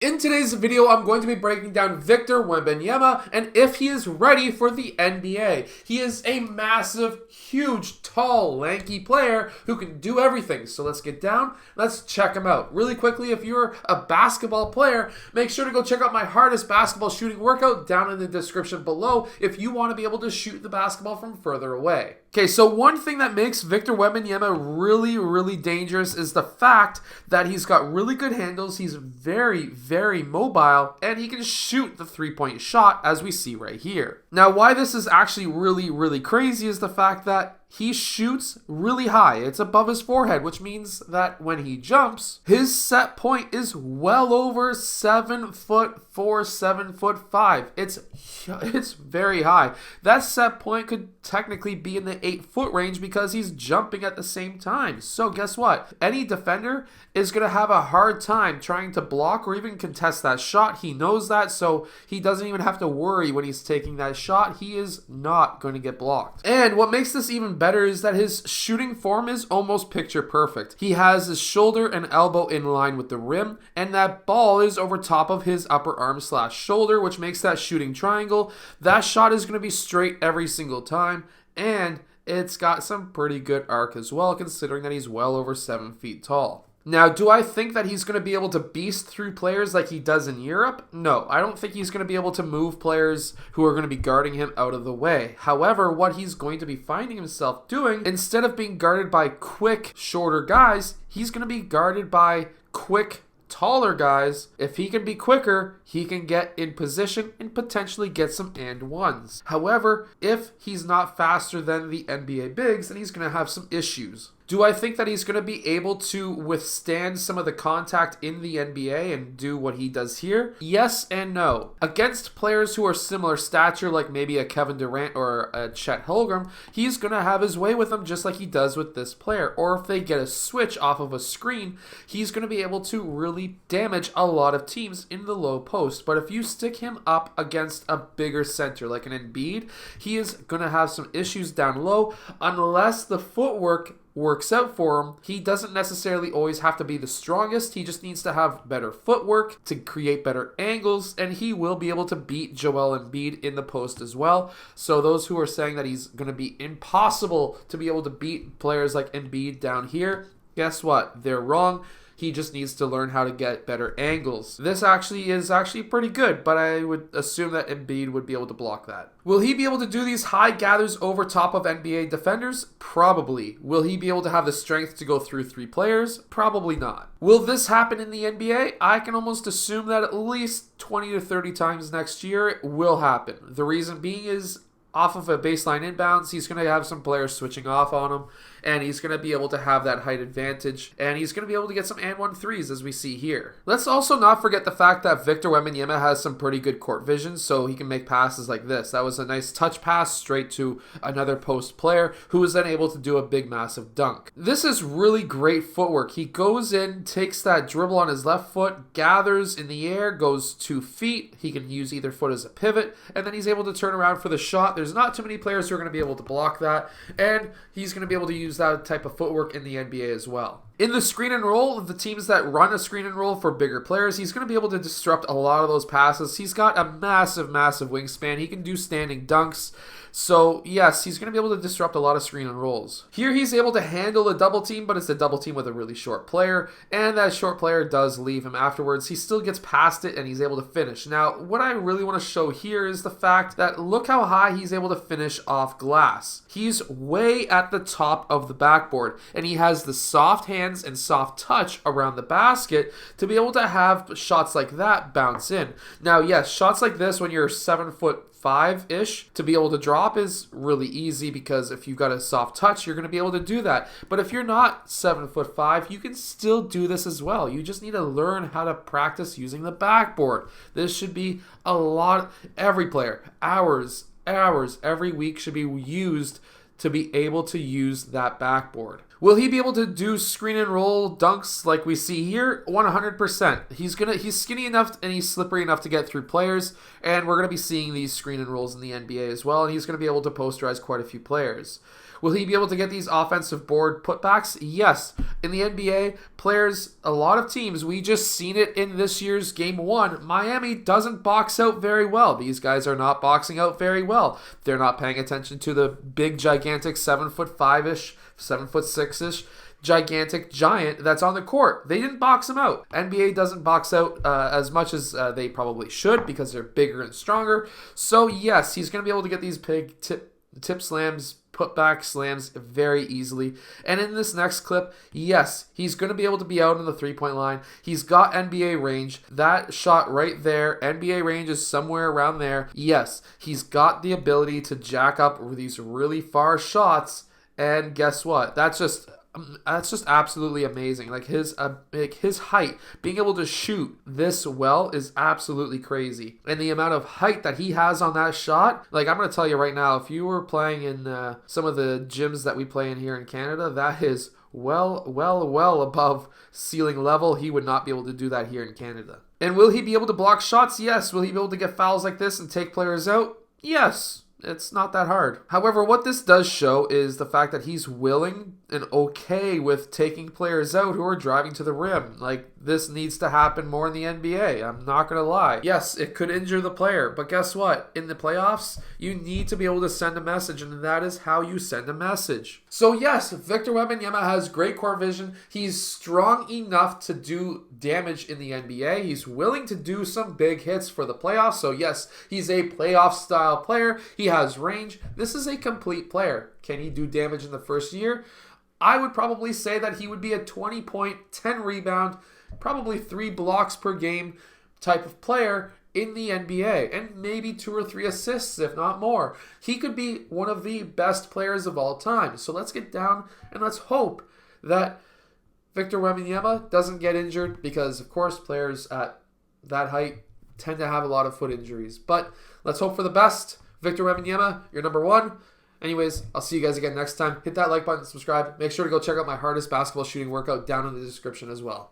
In today's video, I'm going to be breaking down Victor Wembanyama and if he is ready for the NBA. He is a massive, huge, tall, lanky player who can do everything. So let's get down, let's check him out. Really quickly, if you're a basketball player, make sure to go check out my hardest basketball shooting workout down in the description below if you want to be able to shoot the basketball from further away. Okay, so one thing that makes Victor Wembanyama really dangerous is the fact that he's got really good handles, he's very mobile, and he can shoot the three-point shot as we see right here. Now, why this is actually really crazy is the fact that he shoots really high. It's above his forehead, which means that when he jumps, his set point is well over 7'4", 7'5". It's very high. That set point could technically be in the 8-foot range because he's jumping at the same time. So guess what? Any defender is going to have a hard time trying to block or even contest that shot. He knows that, so he doesn't even have to worry when he's taking that shot. He is not going to get blocked. And what makes this even better is that his shooting form is almost picture perfect. He has his shoulder and elbow in line with the rim, and that ball is over top of his upper arm / shoulder, which makes that shooting triangle. That shot is going to be straight every single time, and it's got some pretty good arc as well, considering that he's well over 7 feet tall. Now, do I think that he's going to be able to beast through players like he does in Europe? No, I don't think he's going to be able to move players who are going to be guarding him out of the way. However, what he's going to be finding himself doing, instead of being guarded by quick, shorter guys, he's going to be guarded by quick, taller guys. If he can be quicker, he can get in position and potentially get some and ones. However, if he's not faster than the NBA bigs, then he's going to have some issues. Do I think that he's going to be able to withstand some of the contact in the NBA and do what he does here? Yes and no. Against players who are similar stature, like maybe a Kevin Durant or a Chet Holmgren, he's going to have his way with them just like he does with this player. Or if they get a switch off of a screen, he's going to be able to really damage a lot of teams in the low post. But if you stick him up against a bigger center like an Embiid, he is going to have some issues down low unless the footwork works out for him. He doesn't necessarily always have to be the strongest. He just needs to have better footwork to create better angles, and he will be able to beat Joel Embiid in the post as well. So those who are saying that he's going to be impossible to be able to beat players like Embiid down here, guess what? They're wrong. He just needs to learn how to get better angles. This is actually pretty good, but I would assume that Embiid would be able to block that. Will he be able to do these high gathers over top of NBA defenders? Probably. Will he be able to have the strength to go through 3 players? Probably not. Will this happen in the NBA? I can almost assume that at least 20 to 30 times next year it will happen. The reason being is off of a baseline inbounds, he's going to have some players switching off on him, and he's going to be able to have that height advantage, and he's going to be able to get some and one threes as we see here. Let's also not forget the fact that Victor Wembanyama has some pretty good court vision, so he can make passes like this. That was a nice touch pass straight to another post player who was then able to do a big massive dunk. This is really great footwork. He goes in, takes that dribble on his left foot, gathers in the air, goes 2 feet. He can use either foot as a pivot, and then he's able to turn around for the shot. There's not too many players who are going to be able to block that, and he's going to be able to use that type of footwork in the NBA as well. In the screen and roll, the teams that run a screen and roll for bigger players, he's going to be able to disrupt a lot of those passes. He's got a massive wingspan. He can do standing dunks. So yes, he's going to be able to disrupt a lot of screen and rolls. Here he's able to handle a double team, but it's a double team with a really short player, and that short player does leave him afterwards. He still gets past it and he's able to finish. Now, what I really want to show here is the fact that look how high he's able to finish off glass. He's way at the top of the backboard, and he has the soft hands and soft touch around the basket to be able to have shots like that bounce in. Now, yes, shots like this when you're 7'5"-ish to be able to drop is really easy because if you've got a soft touch, you're going to be able to do that. But if you're not 7'5", you can still do this as well. You just need to learn how to practice using the backboard. This should be a lot. Every player, hours every week should be used to be able to use that backboard. Will he be able to do screen and roll dunks like we see here? 100%. He's skinny enough and he's slippery enough to get through players, and we're going to be seeing these screen and rolls in the NBA as well, and he's going to be able to posterize quite a few players. Will he be able to get these offensive board putbacks? Yes. In the NBA, players, a lot of teams, we just seen it in this year's Game 1. Miami doesn't box out very well. These guys are not boxing out very well. They're not paying attention to the big, gigantic 7'5"-ish, 7'6"-ish gigantic giant that's on the court. They didn't box him out. NBA doesn't box out as much as they probably should because they're bigger and stronger. So yes, he's going to be able to get these big tip slams, putback slams very easily. And in this next clip, yes, he's going to be able to be out on the three-point line. He's got NBA range. That shot right there, NBA range is somewhere around there. Yes, he's got the ability to jack up these really far shots. And guess what? That's just absolutely amazing. Like his height, being able to shoot this well is absolutely crazy. And the amount of height that he has on that shot, like I'm going to tell you right now, if you were playing in some of the gyms that we play in here in Canada, that is well above ceiling level. He would not be able to do that here in Canada. And will he be able to block shots? Yes. Will he be able to get fouls like this and take players out? Yes. It's not that hard. However, what this does show is the fact that he's willing and okay with taking players out who are driving to the rim. Like, this needs to happen more in the NBA. I'm not going to lie. Yes, it could injure the player, but guess what? In the playoffs, you need to be able to send a message, and that is how you send a message. So yes, Victor Wembanyama has great court vision. He's strong enough to do damage in the NBA. He's willing to do some big hits for the playoffs. So yes, he's a playoff style player. He has range. This is a complete player. Can he do damage in the first year? I would probably say that he would be a 20-point, 10 rebound, probably 3 blocks per game type of player in the NBA, and maybe 2 or 3 assists, if not more. He could be one of the best players of all time. So let's get down and let's hope that Victor Wembanyama doesn't get injured, because of course players at that height tend to have a lot of foot injuries. But let's hope for the best. Victor Wembanyama, you're number 1. Anyways, I'll see you guys again next time. Hit that like button, subscribe. Make sure to go check out my hardest basketball shooting workout down in the description as well.